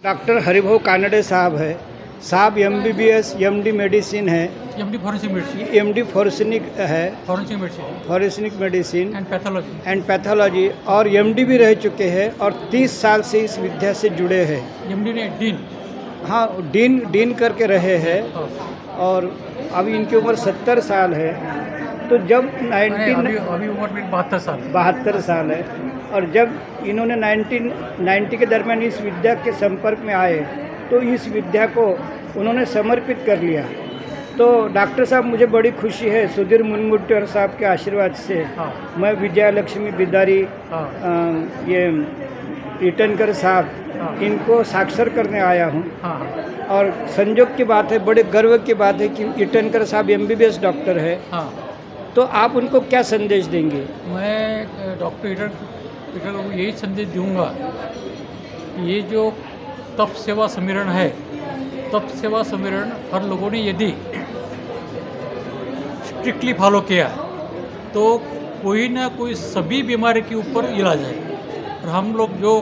Doctor Haribhau Kanade साहब है। साहब MBBS MD मेडिसिन है, MD forensic medicine, MD forensic है, फॉरेंसिक मेडिसिन एंड पैथोलॉजी और MD भी रह चुके हैं और 30 साल से इस विद्या से जुड़े हैं। MD ने डीन, हाँ डीन करके रहे हैं और अभी इनकी उम्र 70 साल है। तो जब अभी उम्र में 72 साल है और जब इन्होंने 1990 के दरमियान इस विद्या के संपर्क में आए तो इस विद्या को उन्होंने समर्पित कर लिया। तो डॉक्टर साहब मुझे बड़ी खुशी है, सुधीर मुनगुट्टर साहब के आशीर्वाद से मैं विजया लक्ष्मी बिदारी ये ईटनकर साहब इनको साक्षर करने आया हूँ। और संयोग की बात है, बड़े गर्व की बात है कि ईटनकर साहब MBBS डॉक्टर है। तो आप उनको क्या संदेश देंगे? मैं डॉक्टर ईटनकर को यही संदेश दूंगा कि ये जो तप सेवा सम्मेलन है, तप सेवा सम्मेलन हर लोगों ने यदि स्ट्रिक्टली फॉलो किया तो कोई ना कोई सभी बीमारी के ऊपर इलाज है। और हम लोग जो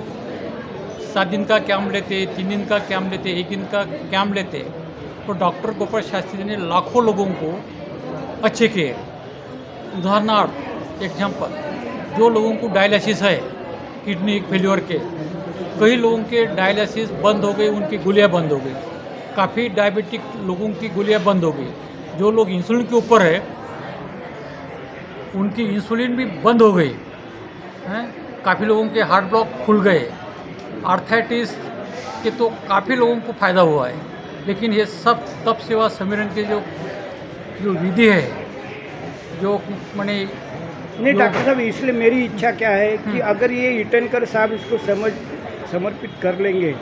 7 दिन का कैंप लेते, 3 दिन का कैंप लेते, 1 दिन का कैंप लेते, तो डॉक्टर गोपाल शास्त्री ने लाखों लोगों को अच्छे किए। उदाहरणार्थ एग्जाम्पल, जो लोगों को डायलिसिस है किडनी फेल्योर के, कई लोगों के डायलिसिस बंद हो गई, उनकी गोलियां बंद हो गई। काफ़ी डायबिटिक लोगों की गोलियां बंद हो गई। जो लोग इंसुलिन के ऊपर है उनकी इंसुलिन भी बंद हो गई हैं। काफ़ी लोगों के हार्ट ब्लॉक खुल गए। आर्थराइटिस के तो काफ़ी लोगों को फ़ायदा हुआ है। लेकिन ये सब तप सेवा सम्मेलन के जो विधि है, जो मैंने नहीं डॉक्टर साहब, इसलिए मेरी इच्छा क्या है कि अगर ये ईटनकर साहब इसको समर्पित कर लेंगे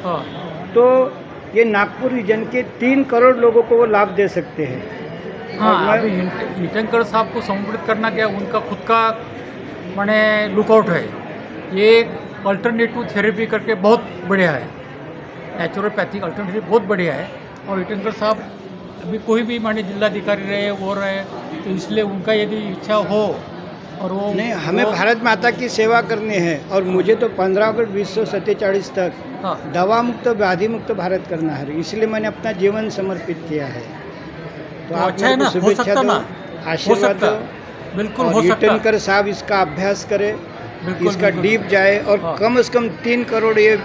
तो ये नागपुर रीजन के 3 करोड़ लोगों को वो लाभ दे सकते हैं। हाँ, अभी ईटनकर साहब को समर्पित करना क्या, उनका खुद का मैंने लुकआउट है। ये अल्टरनेटिव थेरेपी करके बहुत बढ़िया है, नेचुरोपैथिक अल्टरनेटिव बहुत बढ़िया है। और ईटनकर साहब अभी कोई भी माने जिलाधिकारी रहे वो रहे, तो इसलिए उनका यदि इच्छा हो और वो नहीं, हमें भारत माता की सेवा करनी है और मुझे तो 15 अगस्त 1947 तक दवा मुक्त व्याधि मुक्त भारत करना है, इसलिए मैंने अपना जीवन समर्पित किया है। तो आप अच्छा है ना, हो सकता ना, आशीर्वाद दो। बिल्कुल हो सकता। ईटनकर साहब इसका अभ्यास करे, इसका डीप जाए और कम से कम 3 करोड़ ये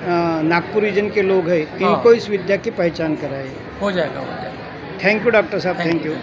नागपुर रीजन के लोग हैं, इनको इस विद्या की पहचान कराए। हो जाएगा। थैंक यू डॉक्टर साहब, थैंक यू।